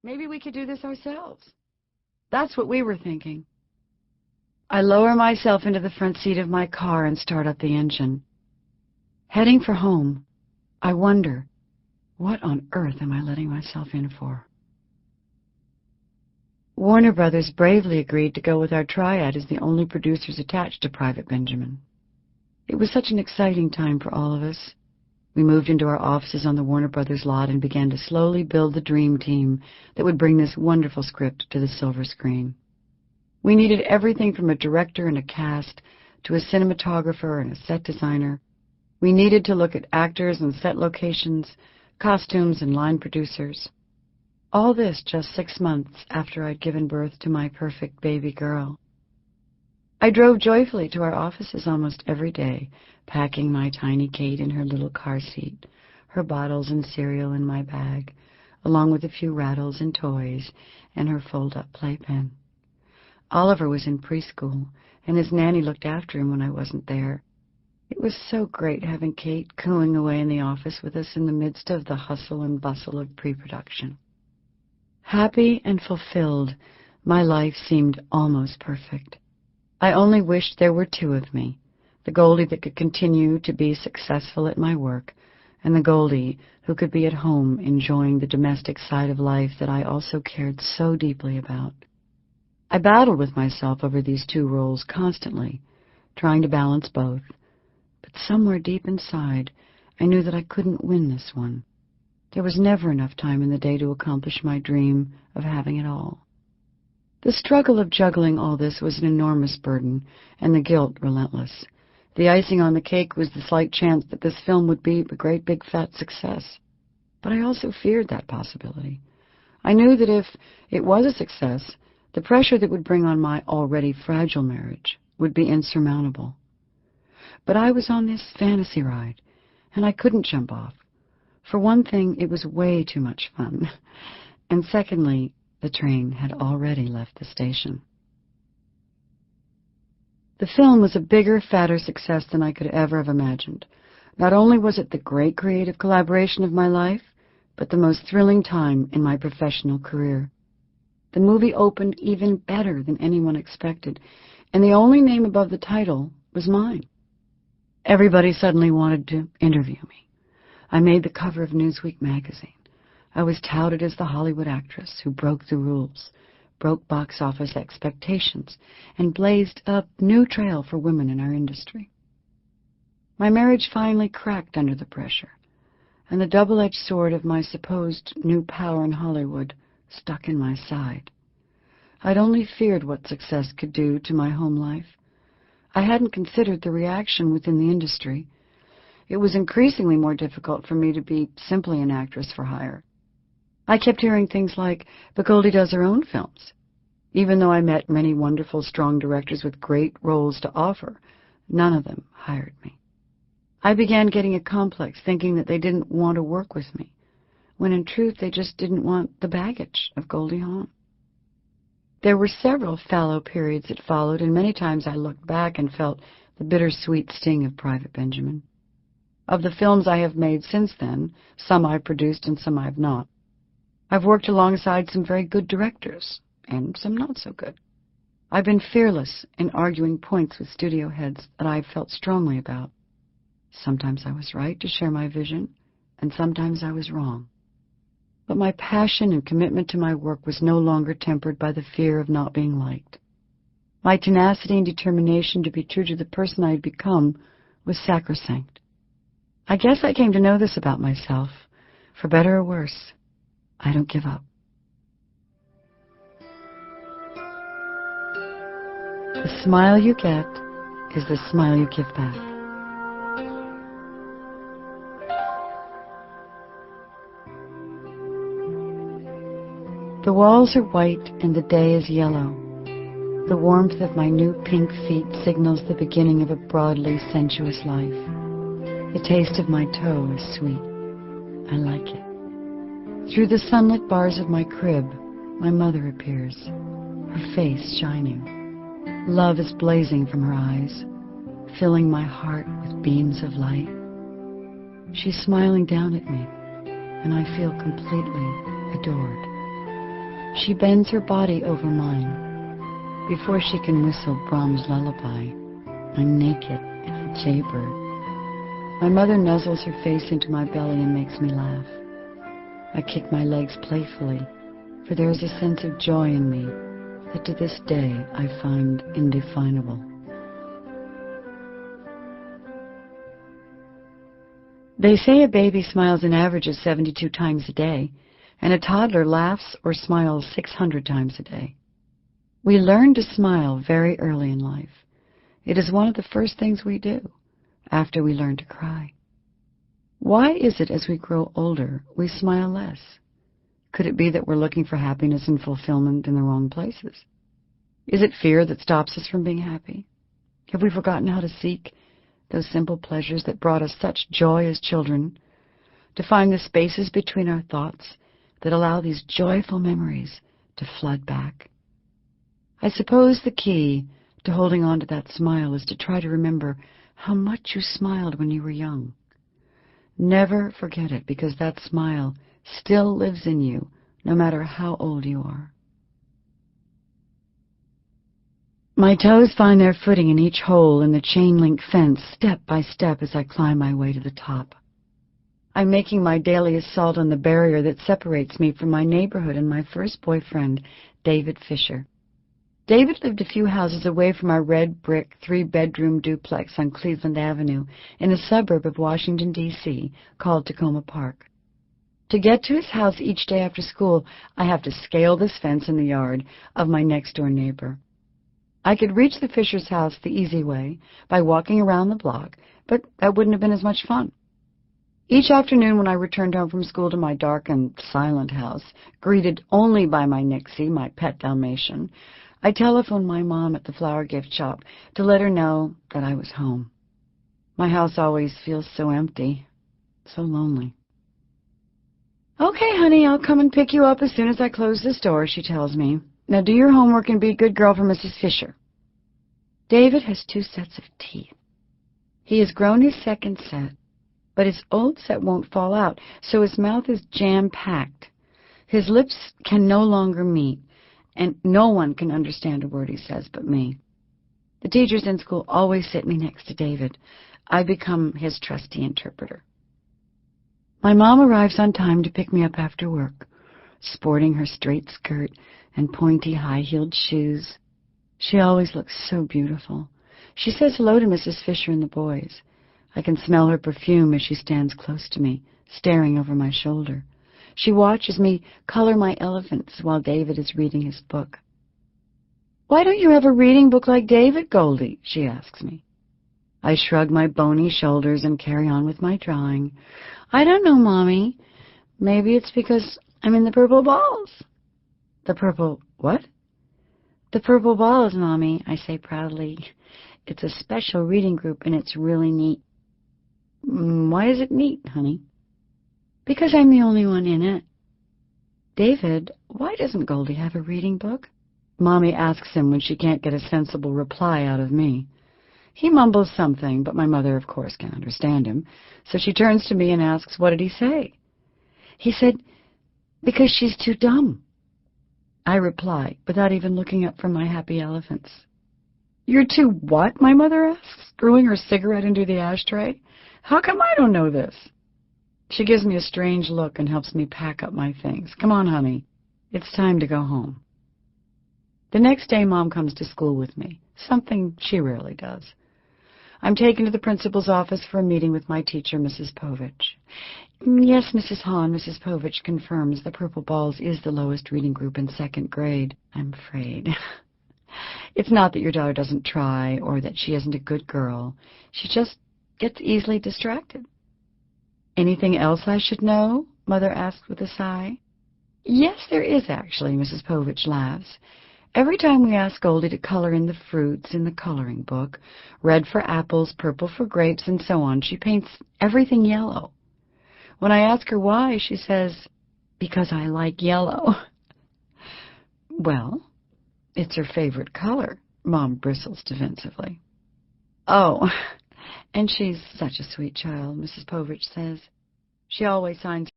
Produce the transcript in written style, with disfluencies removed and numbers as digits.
Maybe we could do this ourselves. That's what we were thinking. I lower myself into the front seat of my car and start up the engine. Heading for home, I wonder, what on earth am I letting myself in for? Warner Brothers bravely agreed to go with our triad as the only producers attached to Private Benjamin. It was such an exciting time for all of us. We moved into our offices on the Warner Brothers lot and began to slowly build the dream team that would bring this wonderful script to the silver screen. We needed everything from a director and a cast to a cinematographer and a set designer. We needed to look at actors and set locations, costumes and line producers. All this just 6 months after I'd given birth to my perfect baby girl. I drove joyfully to our offices almost every day, packing my tiny Kate in her little car seat, her bottles and cereal in my bag, along with a few rattles and toys and her fold-up playpen. Oliver was in preschool, and his nanny looked after him when I wasn't there. It was so great having Kate cooing away in the office with us in the midst of the hustle and bustle of pre-production. Happy and fulfilled, my life seemed almost perfect. I only wished there were two of me, the Goldie that could continue to be successful at my work, and the Goldie who could be at home enjoying the domestic side of life that I also cared so deeply about. I battled with myself over these two roles constantly, trying to balance both, but somewhere deep inside, I knew that I couldn't win this one. There was never enough time in the day to accomplish my dream of having it all. The struggle of juggling all this was an enormous burden, and the guilt relentless. The icing on the cake was the slight chance that this film would be a great big fat success. But I also feared that possibility. I knew that if it was a success, the pressure that would bring on my already fragile marriage would be insurmountable. But I was on this fantasy ride, and I couldn't jump off. For one thing, it was way too much fun. And secondly, the train had already left the station. The film was a bigger, fatter success than I could ever have imagined. Not only was it the great creative collaboration of my life, but the most thrilling time in my professional career. The movie opened even better than anyone expected, and the only name above the title was mine. Everybody suddenly wanted to interview me. I made the cover of Newsweek magazine. I was touted as the Hollywood actress who broke the rules, broke box office expectations, and blazed a new trail for women in our industry. My marriage finally cracked under the pressure, and the double-edged sword of my supposed new power in Hollywood stuck in my side. I'd only feared what success could do to my home life. I hadn't considered the reaction within the industry. It was increasingly more difficult for me to be simply an actress for hire. I kept hearing things like, "But Goldie does her own films." Even though I met many wonderful, strong directors with great roles to offer, none of them hired me. I began getting a complex, thinking that they didn't want to work with me, when in truth they just didn't want the baggage of Goldie Hawn. There were several fallow periods that followed, and many times I looked back and felt the bittersweet sting of Private Benjamin. Of the films I have made since then, some I've produced and some I've not. I've worked alongside some very good directors, and some not so good. I've been fearless in arguing points with studio heads that I've felt strongly about. Sometimes I was right to share my vision, and sometimes I was wrong. But my passion and commitment to my work was no longer tempered by the fear of not being liked. My tenacity and determination to be true to the person I had become was sacrosanct. I guess I came to know this about myself. For better or worse, I don't give up. The smile you get is the smile you give back. The walls are white and the day is yellow. The warmth of my new pink feet signals the beginning of a broadly sensuous life. The taste of my toe is sweet. I like it. Through the sunlit bars of my crib, my mother appears, her face shining. Love is blazing from her eyes, filling my heart with beams of light. She's smiling down at me, and I feel completely adored. She bends her body over mine. Before she can whistle Brahms' lullaby, I'm naked and a jaybird. My mother nuzzles her face into my belly and makes me laugh. I kick my legs playfully, for there is a sense of joy in me that to this day I find indefinable. They say a baby smiles an average of 72 times a day, and a toddler laughs or smiles 600 times a day. We learn to smile very early in life. It is one of the first things we do after we learn to cry. Why is it as we grow older we smile less? Could it be that we're looking for happiness and fulfillment in the wrong places? Is it fear that stops us from being happy? Have we forgotten how to seek those simple pleasures that brought us such joy as children, to find the spaces between our thoughts that allow these joyful memories to flood back? I suppose the key to holding on to that smile is to try to remember how much you smiled when you were young. Never forget it, because that smile still lives in you, no matter how old you are. My toes find their footing in each hole in the chain-link fence, step by step, as I climb my way to the top. I'm making my daily assault on the barrier that separates me from my neighborhood and my first boyfriend, David Fisher. David lived a few houses away from our red brick 3-bedroom duplex on Cleveland Avenue in a suburb of Washington, D.C., called Tacoma Park. To get to his house each day after school, I have to scale this fence in the yard of my next-door neighbor. I could reach the Fisher's house the easy way, by walking around the block, but that wouldn't have been as much fun. Each afternoon when I returned home from school to my dark and silent house, greeted only by my Nixie, my pet Dalmatian, I telephoned my mom at the flower gift shop to let her know that I was home. My house always feels so empty, so lonely. "Okay, honey, I'll come and pick you up as soon as I close this door," she tells me. "Now do your homework and be a good girl for Mrs. Fisher." David has 2 sets of teeth. He has grown his second set, but his old set won't fall out, so his mouth is jam-packed. His lips can no longer meet, and no one can understand a word he says but me. The teachers in school always sit me next to David. I become his trusty interpreter. My mom arrives on time to pick me up after work, sporting her straight skirt and pointy high-heeled shoes. She always looks so beautiful. She says hello to Mrs. Fisher and the boys. I can smell her perfume as she stands close to me, staring over my shoulder. She watches me color my elephants while David is reading his book. "Why don't you have a reading book like David, Goldie?" she asks me. I shrug my bony shoulders and carry on with my drawing. "I don't know, Mommy. Maybe it's because I'm in the purple balls." "The purple what?" "The purple balls, Mommy," I say proudly. "It's a special reading group, and it's really neat." "Why is it neat, honey?" "Because I'm the only one in it." "David, why doesn't Goldie have a reading book?" Mommy asks him when she can't get a sensible reply out of me. He mumbles something, but my mother, of course, can't understand him, so she turns to me and asks, "What did he say?" "He said, because she's too dumb." I reply, without even looking up from my happy elephants. "You're too what?" my mother asks, screwing her cigarette into the ashtray. "How come I don't know this?" She gives me a strange look and helps me pack up my things. "Come on, honey. It's time to go home." The next day, Mom comes to school with me, something she rarely does. I'm taken to the principal's office for a meeting with my teacher, Mrs. Povich. "Yes, Mrs. Hawn," Mrs. Povich confirms, "the Purple Balls is the lowest reading group in 2nd grade, I'm afraid." "It's not that your daughter doesn't try or that she isn't a good girl. She just gets easily distracted." "Anything else I should know?" Mother asked with a sigh. "Yes, there is, actually," Mrs. Povich laughs. "Every time we ask Goldie to color in the fruits in the coloring book, red for apples, purple for grapes, and so on, she paints everything yellow. When I ask her why, she says, 'Because I like yellow.'" "Well, it's her favorite color," Mom bristles defensively. "Oh, and she's such a sweet child," Mrs. Povich says. "She always signs